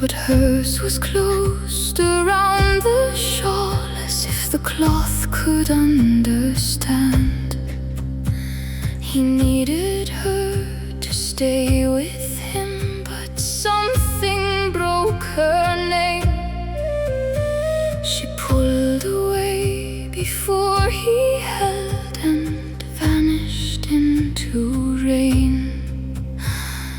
but hers was closed around the shawl, as if the cloth could understand. He needed her to stay with him, but something broke her name. She pulled away before he held and vanished into rain.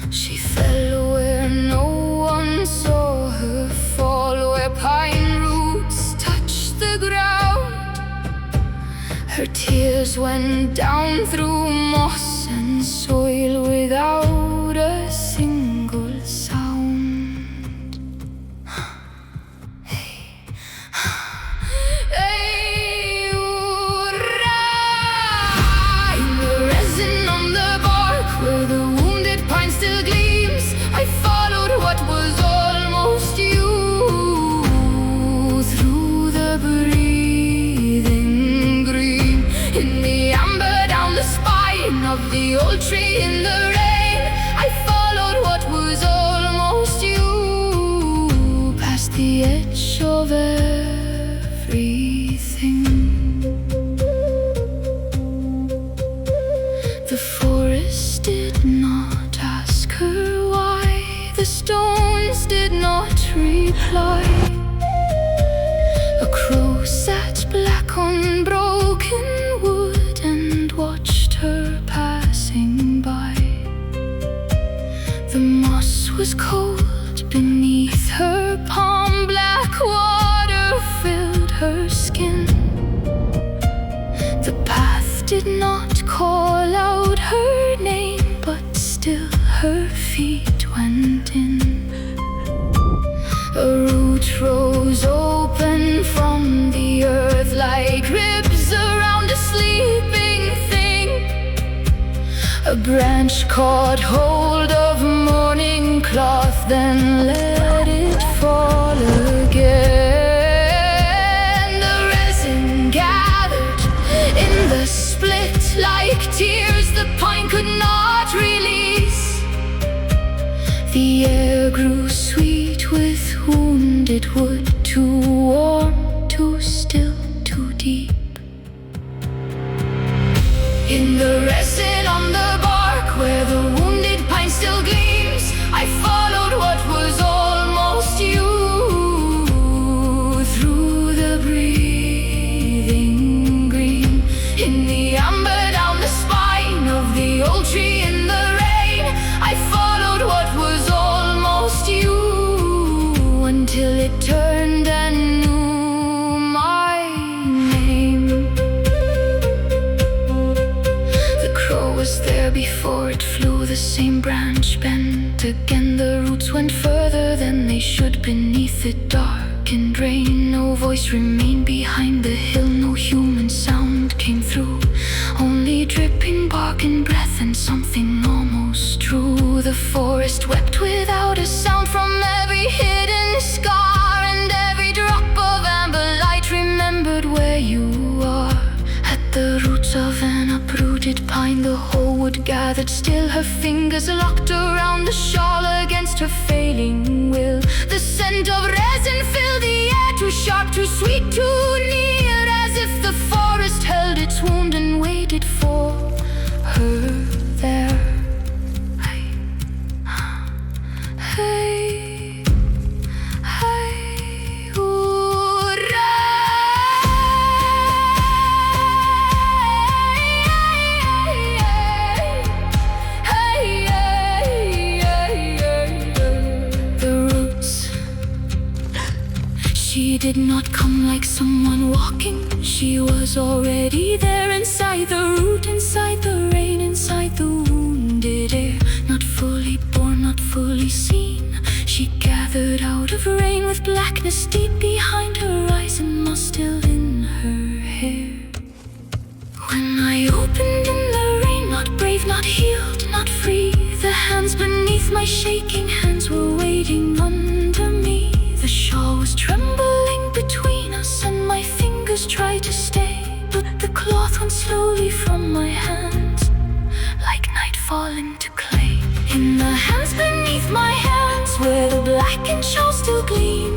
She fell where no one saw her fall, where pine roots touched the ground. Her tears went down through moss and soil without a single sound. Hey, hurrah! In the resin on the bark, where the wounded pine still gleams, I followed what was almost you, through the breathing green. In the amber down the spine of the old tree in the rain, I followed what was almost you, past the edge of everything. The forest did not ask her why, the stones did not reply. A crow sat black on broken wood and watched her passing by. The moss was cold beneath her palm, black water filled her skin. The path did not call out her name, but still her feet went in. A root rose open from the earth like ribs around a sleeping thing. A branch caught hold of mourning cloth, then let it fall again. The resin gathered in the split like tears the pine could not release. The air grew sweet with wounded wood, too warm, too still, too deep. In the resin on the bark, where the wounded pine still gleams, I followed what was almost you, through the breathing green. In the amber down the spine of the old tree in the rain, I followed what was almost you, until it turned and knew my name. The crow was there before it flew, the same branch bent again. The roots went further than they should beneath it darkened rain. No voice remained behind the hill, no human sound came through, only dripping bark and breath and something almost true. The forest wept without a sound from every hidden scar, and every drop of amber light remembered where you are. At the roots of an uprooted pine, the whole wood gathered still, her fingers locked around the shawl against her failing will. The scent of resin filled the air, too sharp, too sweet, too near, as if the forest held its wound and waited for her there. Hey, hey, hurrah! The roots, she did not come like someone walking. She was already there, inside the root, inside the rain, inside the wounded air. Not fully born, not fully seen, she gathered out of rain, with blackness deep behind her eyes and moss still in her hair. When I opened in the rain, not brave, not healed, not free, the hands beneath my shaking hands were waiting under me. The shawl was trembling between us, and my fingers tried to stay, but the cloth went slowly from my hands, like night fall into clay. In the hands beneath my hands, where the black blackened shawl still gleam.